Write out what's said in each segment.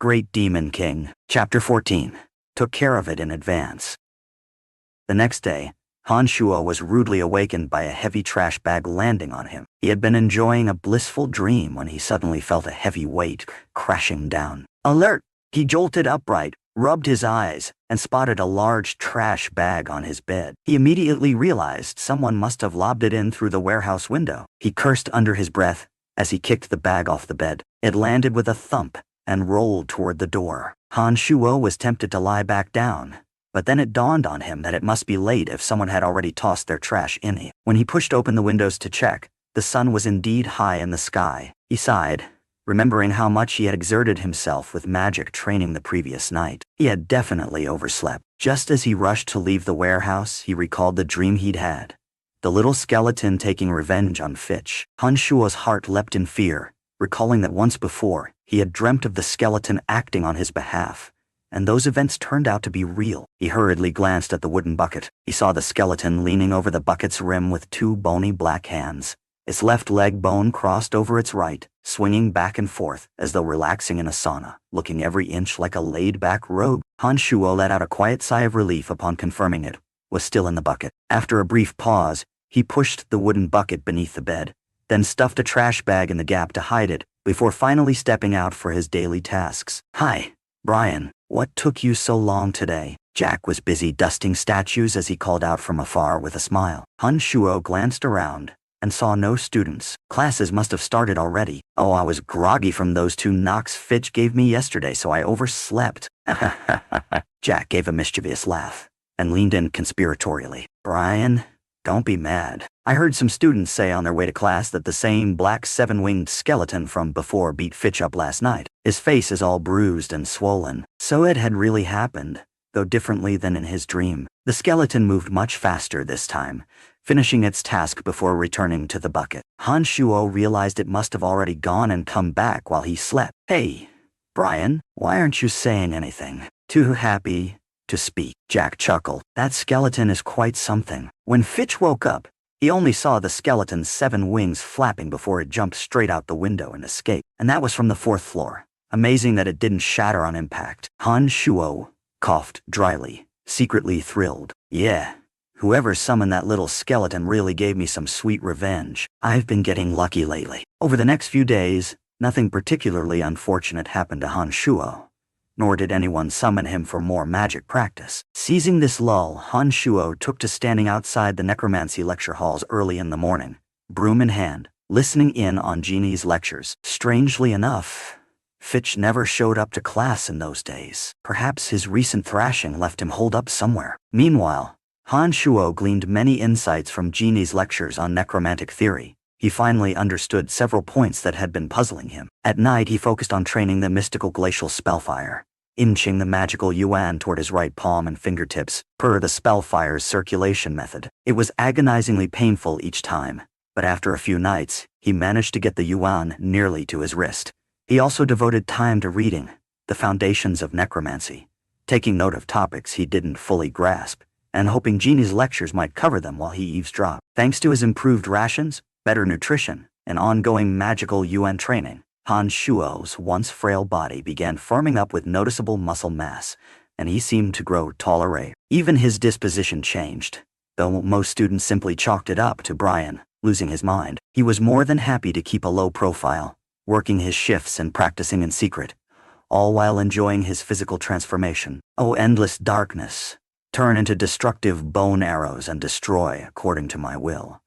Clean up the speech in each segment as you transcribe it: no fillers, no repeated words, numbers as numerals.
Great Demon King. Chapter 14. Took care of it in advance. The next day, Shuo was rudely awakened by a heavy trash bag landing on him. He had been enjoying a blissful dream when he suddenly felt a heavy weight crashing down. Alert! He jolted upright, rubbed his eyes, and spotted a large trash bag on his bed. He immediately realized someone must have lobbed it in through the warehouse window. He cursed under his breath as he kicked the bag off the bed. It landed with a thump and rolled toward the door. Shuo was tempted to lie back down, but then it dawned on him that it must be late if someone had already tossed their trash in it. When he pushed open the windows to check, the sun was indeed high in the sky. He sighed, remembering how much he had exerted himself with magic training the previous night. He had definitely overslept. Just as he rushed to leave the warehouse, he recalled the dream he'd had. The little skeleton taking revenge on Fitch. Shuo's heart leapt in fear, recalling that once before, he had dreamt of the skeleton acting on his behalf, and those events turned out to be real. He hurriedly glanced at the wooden bucket. He saw the skeleton leaning over the bucket's rim with two bony black hands. Its left leg bone crossed over its right, swinging back and forth as though relaxing in a sauna, looking every inch like a laid-back robe. Shuo let out a quiet sigh of relief upon confirming it was still in the bucket. After a brief pause, he pushed the wooden bucket beneath the bed, then stuffed a trash bag in the gap to hide it, before finally stepping out for his daily tasks. Hi, Brian. What took you so long today? Jack was busy dusting statues as he called out from afar with a smile. Shuo glanced around and saw no students. Classes must have started already. Oh, I was groggy from those two knocks Fitch gave me yesterday, so I overslept. Jack gave a mischievous laugh and leaned in conspiratorially. Brian, don't be mad. I heard some students say on their way to class that the same black seven-winged skeleton from before beat Fitch up last night. His face is all bruised and swollen. So it had really happened, though differently than in his dream. The skeleton moved much faster this time, finishing its task before returning to the bucket. Shuo realized it must have already gone and come back while he slept. Hey, Brian, why aren't you saying anything? Too happy to speak. Jack chuckled. That skeleton is quite something. When Fitch woke up, he only saw the skeleton's 7 wings flapping before it jumped straight out the window and escaped. And that was from the 4th floor. Amazing that it didn't shatter on impact. Shuo coughed dryly, secretly thrilled. Yeah, whoever summoned that little skeleton really gave me some sweet revenge. I've been getting lucky lately. Over the next few days, nothing particularly unfortunate happened to Shuo, nor did anyone summon him for more magic practice. Seizing this lull, Shuo took to standing outside the necromancy lecture halls early in the morning, broom in hand, listening in on Jeannie's lectures. Strangely enough, Fitch never showed up to class in those days. Perhaps his recent thrashing left him holed up somewhere. Meanwhile, Shuo gleaned many insights from Jeannie's lectures on necromantic theory. He finally understood several points that had been puzzling him. At night, he focused on training the mystical glacial spellfire, inching the magical yuan toward his right palm and fingertips, per the spellfire's circulation method. It was agonizingly painful each time, but after a few nights, he managed to get the yuan nearly to his wrist. He also devoted time to reading the foundations of necromancy, taking note of topics he didn't fully grasp, and hoping Jeannie's lectures might cover them while he eavesdropped. Thanks to his improved rations, better nutrition, and ongoing magical yuan training, Shuo's once frail body began firming up with noticeable muscle mass, and he seemed to grow taller. Even his disposition changed, though most students simply chalked it up to Brian losing his mind. He was more than happy to keep a low profile, working his shifts and practicing in secret, all while enjoying his physical transformation. Oh, endless darkness, turn into destructive bone arrows and destroy according to my will.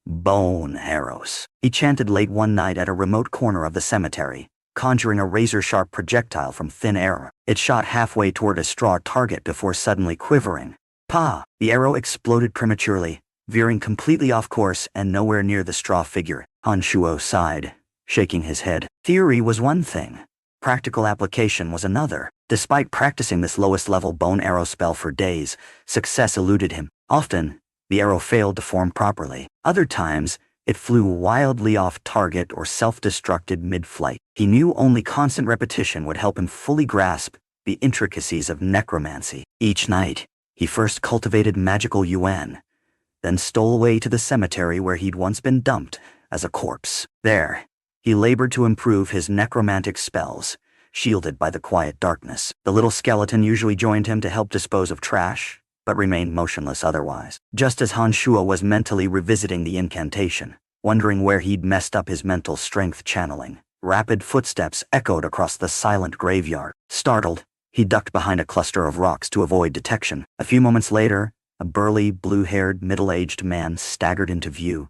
Bone arrows. He chanted late one night at a remote corner of the cemetery, conjuring a razor-sharp projectile from thin air. It shot halfway toward a straw target before suddenly quivering. Pa! The arrow exploded prematurely, veering completely off course and nowhere near the straw figure. Shuo sighed, shaking his head. Theory was one thing. Practical application was another. Despite practicing this lowest-level bone arrow spell for days, success eluded him. Often, the arrow failed to form properly. Other times, it flew wildly off target or self-destructed mid-flight. He knew only constant repetition would help him fully grasp the intricacies of necromancy. Each night, he first cultivated magical yuan, then stole away to the cemetery where he'd once been dumped as a corpse. There, he labored to improve his necromantic spells, shielded by the quiet darkness. The little skeleton usually joined him to help dispose of trash, but remained motionless otherwise. Just as Han Shuo was mentally revisiting the incantation, wondering where he'd messed up his mental strength channeling, rapid footsteps echoed across the silent graveyard. Startled, he ducked behind a cluster of rocks to avoid detection. A few moments later, a burly, blue-haired, middle-aged man staggered into view,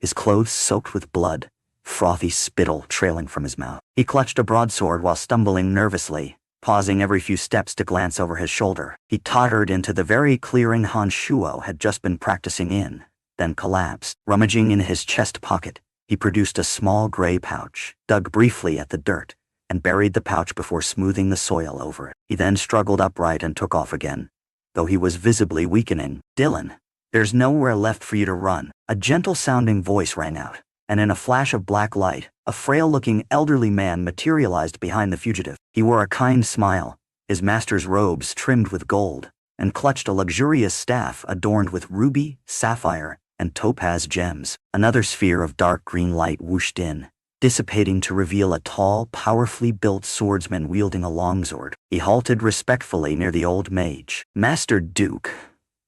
his clothes soaked with blood, frothy spittle trailing from his mouth. He clutched a broadsword while stumbling nervously, pausing every few steps to glance over his shoulder. He tottered into the very clearing Han Shuo had just been practicing in, then collapsed. Rummaging in his chest pocket, he produced a small gray pouch, dug briefly at the dirt, and buried the pouch before smoothing the soil over it. He then struggled upright and took off again, though he was visibly weakening. "Dylan, there's nowhere left for you to run." A gentle-sounding voice rang out, and in a flash of black light, a frail-looking elderly man materialized behind the fugitive. He wore a kind smile, his master's robes trimmed with gold, and clutched a luxurious staff adorned with ruby, sapphire, and topaz gems. Another sphere of dark green light whooshed in, dissipating to reveal a tall, powerfully built swordsman wielding a longsword. He halted respectfully near the old mage. "Master Duke,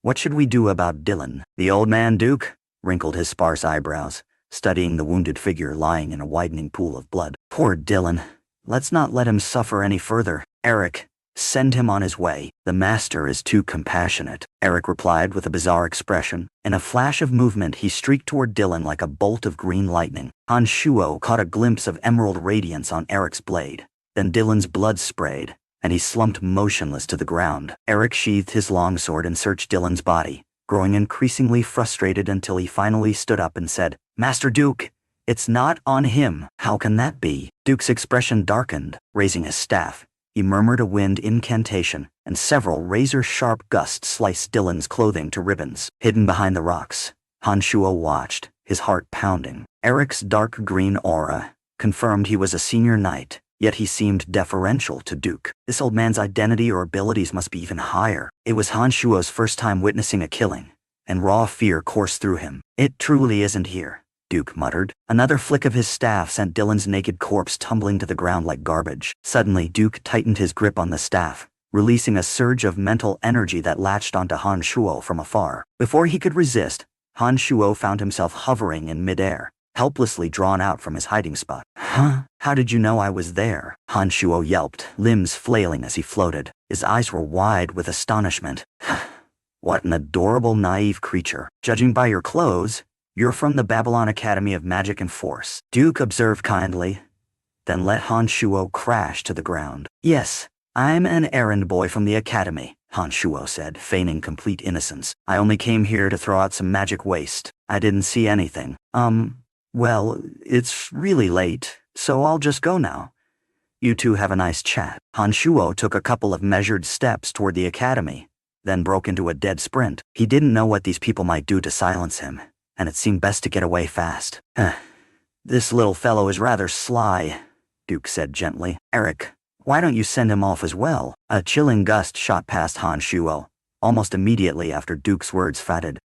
what should we do about Dylan?" The old man Duke wrinkled his sparse eyebrows, studying the wounded figure lying in a widening pool of blood. "Poor Dylan. Let's not let him suffer any further. Eric, send him on his way." "The master is too compassionate," Eric replied with a bizarre expression. In a flash of movement, he streaked toward Dylan like a bolt of green lightning. Han Shuo caught a glimpse of emerald radiance on Eric's blade. Then Dylan's blood sprayed, and he slumped motionless to the ground. Eric sheathed his longsword and searched Dylan's body, growing increasingly frustrated until he finally stood up and said, "Master Duke, it's not on him." "How can that be?" Duke's expression darkened. Raising his staff, he murmured a wind incantation, and several razor-sharp gusts sliced Dylan's clothing to ribbons. Hidden behind the rocks, Han Shuo watched, his heart pounding. Eric's dark green aura confirmed he was a senior knight, yet he seemed deferential to Duke. This old man's identity or abilities must be even higher. It was Han Shuo's first time witnessing a killing, and raw fear coursed through him. "It truly isn't here," Duke muttered. Another flick of his staff sent Dylan's naked corpse tumbling to the ground like garbage. Suddenly, Duke tightened his grip on the staff, releasing a surge of mental energy that latched onto Han Shuo from afar. Before he could resist, Han Shuo found himself hovering in midair, helplessly drawn out from his hiding spot. "Huh? How did you know I was there?" Han Shuo yelped, limbs flailing as he floated. His eyes were wide with astonishment. "What an adorable, naive creature. Judging by your clothes, you're from the Babylon Academy of Magic and Force," Duke observed kindly, then let Han Shuo crash to the ground. "Yes, I'm an errand boy from the Academy," Han Shuo said, feigning complete innocence. "I only came here to throw out some magic waste. I didn't see anything. Well, it's really late, so I'll just go now. You two have a nice chat." Han Shuo took a couple of measured steps toward the Academy, then broke into a dead sprint. He didn't know what these people might do to silence him, and it seemed best to get away fast. "This little fellow is rather sly," Duke said gently. "Eric, why don't you send him off as well?" A chilling gust shot past Han Shuo, almost immediately after Duke's words faded.